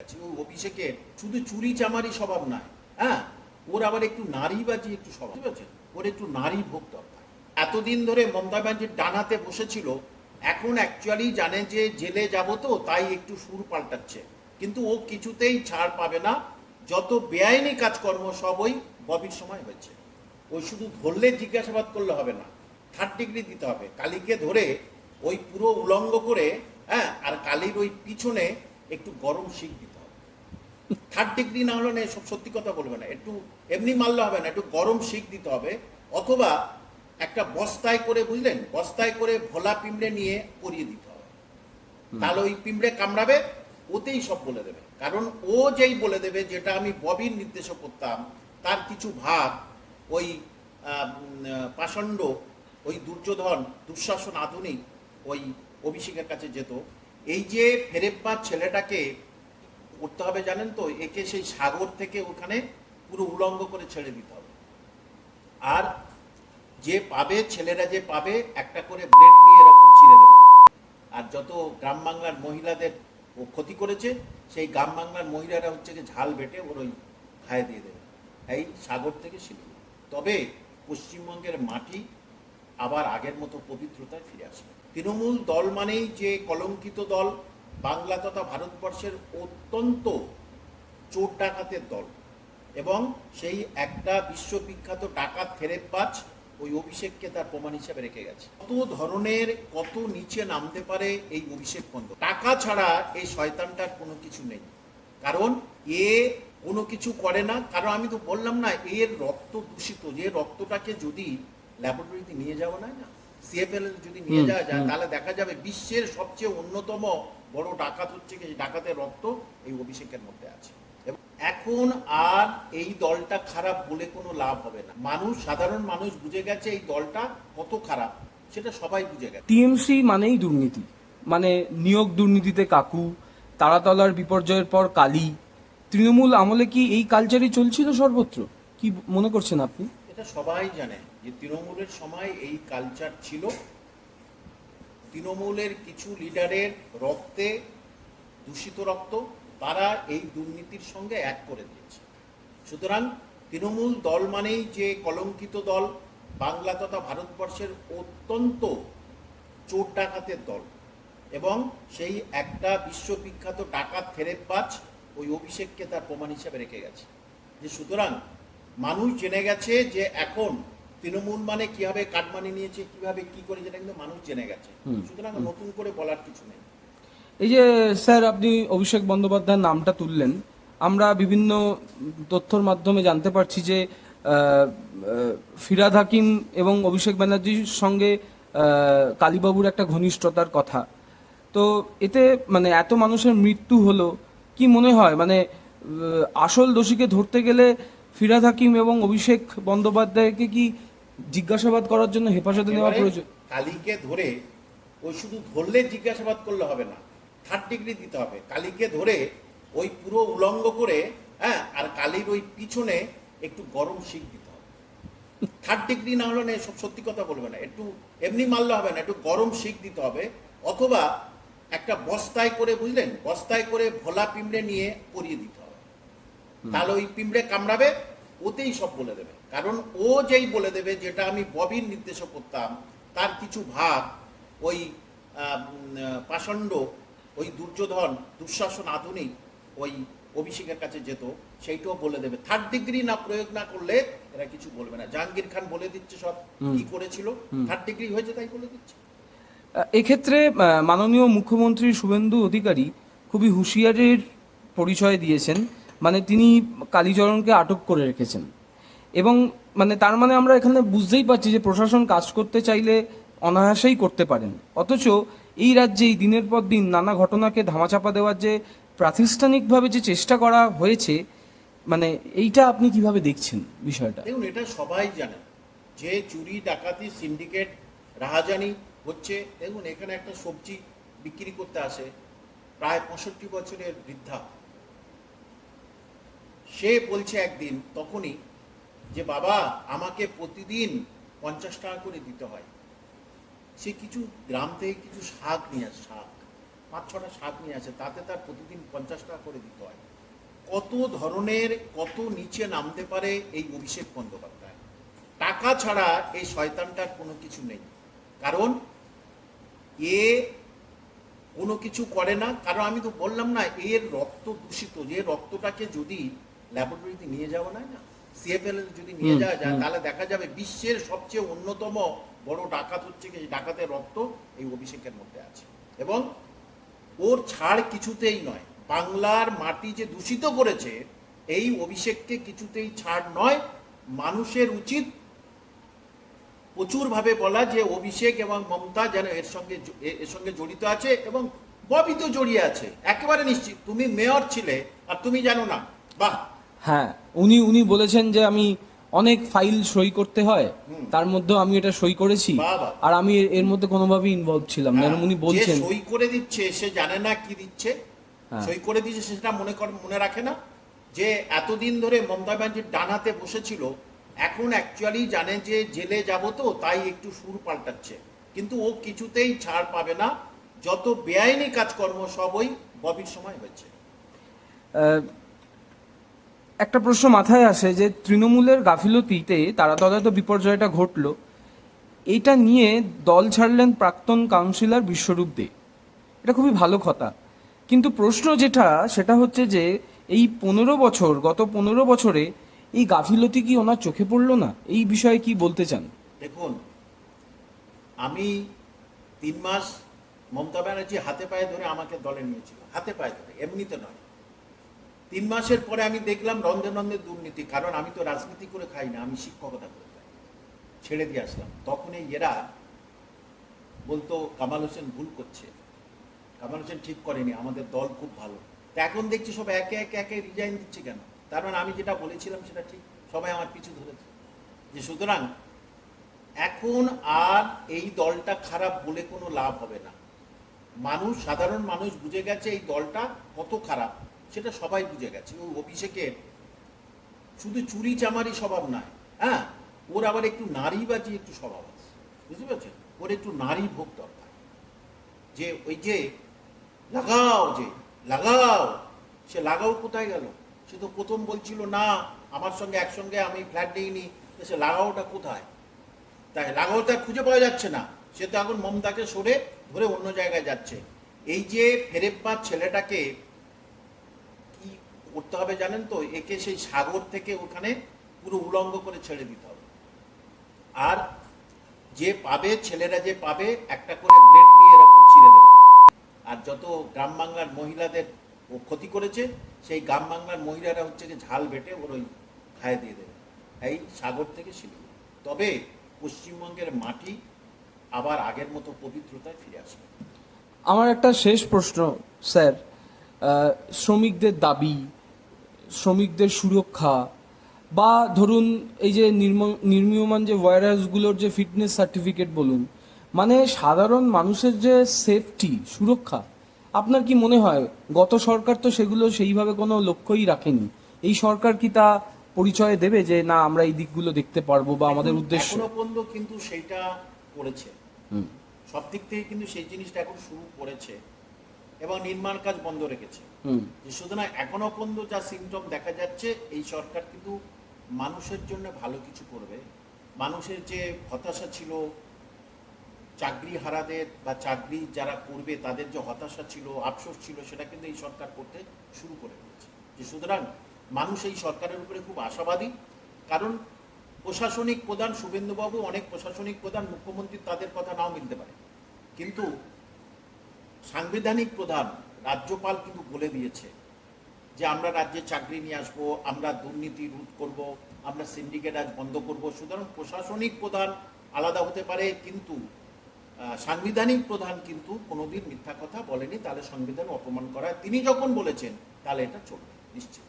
অভিষেকের শুধু চুরি চামারি স্বভাব নয়, হ্যাঁ, ওর আবার একটু নারীবাজি একটু স্বভাব, ঠিক আছে, ওর একটু নারী ভোগ দরকার। এতদিন ধরে মমতা ব্যানার্জির ডানাতে বসেছিল, এখন অ্যাকচুয়ালি জানে যে জেলে যাব, তো তাই একটু সুর পাল্টাচ্ছে, কিন্তু ও কিছুতেই ছাড় পাবে না। যত বেআইনি কাজকর্ম সব ওই ববির সময় হয়েছে। ওই শুধু ধরলে জিজ্ঞাসাবাদ করলে হবে না, 3rd ডিগ্রি দিতে হবে। কালীকে ধরে ওই পুরো উলঙ্গ করে, হ্যাঁ, আর কালীর ওই পিছনে একটু গরম শিখ দিতে হবে। 3rd ডিগ্রি না হলে সব সত্যি কথা বলবে না, একটু এমনি মারলে হবে না, একটু গরম শিখ দিতে হবে। অথবা একটা বস্তায় করে, বুঝলেন, বস্তায় করে ভোলা পিঁমড়ে নিয়ে পরিয়ে দিতে হবে। তাহলে ওই পিঁমড়ে কামড়াবে, ওতেই সব বলে দেবে। কারণ ও যেই বলে দেবে যেটা আমি ববির নির্দেশও করতাম, তার কিছু ভাগ ওই পাষণ্ড, ওই দুর্যোধন, দুঃশাসন আধুনিক ওই অভিষেকের কাছে যেত। এই যে ফেরেব্বাজ ছেলেটাকে করতে হবে জানেন তো, একে সেই সাগর থেকে ওখানে পুরো উলঙ্গ করে ছেড়ে দিতে হবে। আর যে পাবে, ছেলেরা যে পাবে, একটা করে ব্লেড নিয়ে এরকম চিরে দেবে। আর যত গ্রাম বাংলার মহিলাদের ও ক্ষতি করেছে, সেই গ্রাম বাংলার মহিলারা হচ্ছে যে ঝাল বেটে ওর ওই খায়ে দিয়ে দেবে, এই সাগর থেকে শিলিগুড়ি। তবে পশ্চিমবঙ্গের মাটি আবার আগের মতো পবিত্রতায় ফিরে আসবে। তৃণমূল দল মানেই যে কলঙ্কিত দল, বাংলা তথা ভারতবর্ষের অত্যন্ত চোর ডাকাতের দল, এবং সেই একটা বিশ্ববিখ্যাত ডাকাত ফেরেববাজ ওই অভিষেককে তার প্রমাণ হিসেবে রেখে গেছে। কত ধরনের, কত নিচে নামতে পারে এই অভিষেক বন্ধ। টাকা ছাড়া এই শয়তানটার কোনো কিছু নেই, কারণ এ কোনো কিছু করে না। কারণ আমি তো বললাম না, এর রক্ত দূষিত, যে রক্তটাকে যদি ল্যাবরেটরিতে নিয়ে যাওয়া না, সিএফএল যদি নিয়ে যাওয়া যায়, তাহলে দেখা যাবে বিশ্বের সবচেয়ে অন্যতম বড় ডাকাত হচ্ছে কি, ডাকাতের রক্ত এই অভিষেকের মধ্যে আছে। এখন আর এই দলটা খারাপ বলে কোনো লাভ হবে না। মানুষ, সাধারণ মানুষ বুঝে গেছে এই দলটা কত খারাপ, সেটা সবাই বুঝে গেছে। টিএমসি মানেই দুর্নীতি, মানে নিয়োগ দুর্নীতিতে কাকু, তারাতলার বিপর্যয়ের পর কালী। তৃণমূল আমলে কি এই কালচারই চলছিল সর্বত্র? কি মনে করছেন আপনি? এটা সবাই জানে যে তৃণমূলের সময় এই কালচার ছিল। তৃণমূলের কিছু লিডারের রক্তে, দূষিত রক্ত, তারা এই দুর্নীতির সঙ্গে এক করে দিয়েছে। সুতরাং তৃণমূল দল মানেই যে কলঙ্কিত দল, বাংলা তথা ভারতবর্ষের অত্যন্ত চোর ডাকাতের দল, এবং সেই একটা বিশ্ববিখ্যাত ডাকাত ফেরেববাজ ওই অভিষেককে তার প্রমাণ হিসেবে রেখে গেছে। যে সুতরাং মানুষ জেনে গেছে যে এখন তৃণমূল মানে কিভাবে কাটমানি নিয়েছে, কিভাবে কি করে, যেটা কিন্তু মানুষ জেনে গেছে। সুতরাং নতুন করে বলার কিছু নেই। এই যে স্যার আপনি অভিষেক বন্দ্যোপাধ্যায়ের নামটা তুললেন, আমরা বিভিন্ন তথ্যর মাধ্যমে জানতে পারছি যে ফিরহাদ হাকিম এবং অভিষেক ব্যানার্জির সঙ্গে কালীবাবুর একটা ঘনিষ্ঠতার কথা। তো এতে মানে এত মানুষের মৃত্যু হলো, কি মনে হয় মানে আসল দোষীকে ধরতে গেলে ফিরহাদ হাকিম এবং অভিষেক বন্দ্যোপাধ্যায়কে কি জিজ্ঞাসাবাদ করার জন্য হেফাজতে নেওয়া প্রয়োজন? কালীকে ধরে ওই শুধু ধরলে জিজ্ঞাসাবাদ করলে হবে না, 3rd ডিগ্রি দিতে হবে। কালীকে ধরে ওই পুরো উলঙ্গ করে, হ্যাঁ, আর কালীর ওই পিছনে একটু গরম শিখ দিতে হবে। 3rd ডিগ্রি না হলে সব সত্যি কথা বলবে না, একটু এমনি মারলে হবে না, একটু গরম শিখ দিতে হবে। অথবা একটা বস্তায় করে, বুঝলেন, বস্তায় করে ভোলা পিঁমড়ে নিয়ে পরিয়ে দিতে হবে। তাহলে ওই পিঁমড়ে কামড়াবে, ওতেই সব বলে দেবে। কারণ ও যেই বলে দেবে যেটা আমি ববির নির্দেশও করতাম, তার কিছু ভাগ ওই পাষণ্ড, ওই দুর্যোধন, দুঃশাসন আধুনিক ওই অভিষেকের কাছে যেত, সেইটাও বলে দেবে। 3rd ডিগ্রি না প্রয়োগ না করলে এরা কিছু বলবে না। জাহাঙ্গীর খান বলে দিচ্ছে সব কি করেছিল, 3rd ডিগ্রি হয়েছে তাই বলে দিচ্ছে। এক্ষেত্রে মাননীয় মুখ্যমন্ত্রী শুভেন্দু অধিকারী খুবই হুঁশিয়ারির পরিচয় দিয়েছেন, মানে তিনি কালীচরণকে আটক করে রেখেছেন, এবং মানে তার মানে আমরা এখানে বুঝতেই পারছি যে প্রশাসন কাজ করতে চাইলে অনায়াসেই করতে পারেন। অথচ এই রাজ্যেই দিনের পর দিন নানা ঘটনাকে ধামাচাপা দেওয়ার যে প্রাতিষ্ঠানিকভাবে যে চেষ্টা করা হয়েছে, মানে এইটা আপনি কিভাবে দেখছেন বিষয়টা? দেখুন, এটা সবাই জানে যে চুরি ডাকাতি সিন্ডিকেট রাহাজানি হচ্ছে। দেখুন, এখানে একটা সবজি বিক্রি করতে আসে প্রায় 65 বছরের বৃদ্ধা, সে বলছে একদিন তখনই যে বাবা আমাকে প্রতিদিন 50 টাকা করে দিতে হয়। সে কিছু গ্রাম থেকে কিছু শাক নিয়ে আসে, শাক 5-6টা শাক নিয়ে আসে, তাতে তার প্রতিদিন 50 টাকা করে দিতে হয়। কত ধরনের, কত নিচে নামতে পারে এই অভিষেক বন্দ্যোপাধ্যায়। টাকা ছাড়া এই শয়তানটার কোনো কিছু নেই, কারণ এ কোনো কিছু করে না। কারণ আমি তো বললাম না, এর রক্ত দূষিত, যে রক্তটাকে যদি ল্যাবরেটরিতে নিয়ে যাওয়া না, সিএফএল যদি নিয়ে যাওয়া যায়, তাহলে দেখা যাবে বিশ্বের সবচেয়ে অন্যতম বড় ডাকাত হচ্ছে কি, ডাকাতের রক্ত এই অভিষেকের মধ্যে আছে। এবং ওর ছাড় কিছুতেই নয়। বাংলার মাটি যে দূষিত করেছে, এই অভিষেককে কিছুতেই ছাড় নয়। মানুষের উচিত প্রচুরভাবে বলা যে অভিষেক এবং মমতা যেন এর সঙ্গে জড়িত আছে, এবং ববি তো জড়িয়ে আছে একেবারে নিশ্চিত। তুমি মেয়র ছিলে আর তুমি জানো না? বাহ। হ্যাঁ, উনি বলেছেন যে আমি অনেক ফাইল সই করতে হয়, তার মধ্যে আমি এটা সই করেছি, বাহ বাহ। আর আমি এর মধ্যে কোনোভাবেই ইনভলভ ছিলাম না। উনি যে বলছেন সই করে দিচ্ছে সে জানে না কি দিচ্ছে, হ্যাঁ। সই করে দিচ্ছে সেটা মনে রাখে না। যে এতদিন ধরে মমতা ব্যানার্জির ডান হাতে বসেছিল, এখন অ্যাকচুয়ালি জানে যে জেলে যাব, তো তাই একটু সুর পাল্টাচ্ছে। কিন্তু ও কিছুতেই ছাড় পাবে না। যত বেআইনি কাজকর্ম সবই ববির সময় হয়েছে। একটা প্রশ্ন মাথায় আসে যে তৃণমূলের গাফিলতিতে তারাতলায় তো বিপর্যয়টা ঘটলো, এইটা নিয়ে দল ছাড়লেন প্রাক্তন কাউন্সিলর বিশ্বরূপ দে। এটা খুবই ভালো কথা, কিন্তু প্রশ্ন যেটা সেটা হচ্ছে যে এই গত 15 বছরে এই গাফিলতি কি ওনার চোখে পড়লো না? এই বিষয়ে কি বলতে চান? দেখুন, আমি 3 মাস মমতা ব্যানার্জি হাতে পায়ে ধরে আমাকে দলে নিয়েছিল, হাতে পায়ে ধরে, এমনিতে নয়। 3 মাসের পরে আমি দেখলাম রন্ধে রন্ধে দুর্নীতি। কারণ আমি তো রাজনীতি করে খাই না, আমি শিক্ষকতা করে খাই। ছেড়ে দিয়ে আসলাম। তখন এরা বলতো কামাল হোসেন ভুল করছে, কামাল হোসেন ঠিক করেনি, আমাদের দল খুব ভালো। তা এখন দেখছি সব একে একে রিজাইন দিচ্ছে কেন? তার মানে আমি যেটা বলেছিলাম সেটা ঠিক, সবাই আমার পিছু ধরেছে। যে সুতরাং এখন আর এই দলটা খারাপ বলে কোনো লাভ হবে না। সাধারণ মানুষ বুঝে গেছে এই দলটা কত খারাপ, সেটা সবাই বুঝে গেছে। ওই অভিষেকের শুধু চুরি চামারি স্বভাব নয়, হ্যাঁ, ওর আবার একটু নারীবাজি একটু স্বভাব আছে, বুঝতে পারছেন? ওর একটু নারী ভোগ দরকার। যে ওই যে লাগাও, সে লাগাও কোথায় গেল? সে তো প্রথম বলছিল না আমার সঙ্গে একসঙ্গে আমি ফ্ল্যাট নিইনি, সে লাগাওটা কোথায়? তাই লাগাওটা খুঁজে পাওয়া যাচ্ছে না। সে তো এখন মমতাকে সরে ধরে অন্য জায়গায় যাচ্ছে। এই যে ফেরেপ্পা ছেলেটাকে কি করতে হবে জানেন তো? একে সেই সাগর থেকে ওখানে পুরো উলঙ্গ করে ছেড়ে দিতে হবে। আর যে পাবে, ছেলেরা যে পাবে, একটা করে ব্লেড নিয়ে এরকম ছিঁড়ে দেবে। আর যত গ্রাম বাংলার মহিলাদের ও ক্ষতি করেছে, সেই গ্রাম বাংলার মহিলারা হচ্ছে যে ঝাল বেটে ওর ওই খায়ে দিয়ে দেবে, এই সাগর থেকে শিলিগুড়ি। তবে পশ্চিমবঙ্গের মাটি আবার আগের মতো পবিত্রতায় ফিরে আসবে। আমার একটা শেষ প্রশ্ন স্যার, শ্রমিকদের দাবি, শ্রমিকদের সুরক্ষা, বা ধরুন এই যে নির্মীয়মান যে ভাইরাসগুলোর যে ফিটনেস সার্টিফিকেট বলুন, মানে সাধারণ মানুষের যে সেফটি, সুরক্ষা, আপনার কি মনে হয় গত সরকার তো সেগুলো সেইভাবে কোনো লক্ষ্যই রাখেনি? এই সরকার কি তা পরিচয় দেবে যে না আমরা এই দিকগুলো দেখতে পারবো বা আমাদের উদ্দেশ্য? এখনো পর্যন্ত কিন্তু সেইটা করেছে, সব দিক থেকে কিন্তু সেই জিনিসটা এখন শুরু করেছে এবং নির্মাণ কাজ বন্ধ রেখেছে। সুতরাং এখনো পর্যন্ত যা সিমটম দেখা যাচ্ছে, এই সরকার কিন্তু মানুষের জন্য ভালো কিছু করবে। মানুষের যে হতাশা ছিল, চাকরি হারাদের বা চাকরি যারা করবে তাদের যে হতাশা ছিল, আফসোস ছিল, সেটা কিন্তু এই সরকার করতে শুরু করে দিয়েছে। যে সুতরাং মানুষ এই সরকারের উপরে খুব আশাবাদী। কারণ প্রশাসনিক প্রধান শুভেন্দুবাবু, অনেক প্রশাসনিক প্রধান, মুখ্যমন্ত্রী তাদের কথা নাও মিলতে পারে, কিন্তু সাংবিধানিক প্রধান রাজ্যপাল কিন্তু বলে দিয়েছে যে আমরা রাজ্যে চাকরি নিয়ে আসবো, আমরা দুর্নীতি রোধ করব, আমরা সিন্ডিকেট আজ বন্ধ করব। সুতরাং প্রশাসনিক প্রধান আলাদা হতে পারে, কিন্তু সাংবিধানিক প্রধান কিন্তু কোনোদিন মিথ্যা কথা বলেনি। তাহলে সংবিধান অপমান করা তিনি যখন বলেছেন, তাহলে এটা চলবে নিশ্চিত।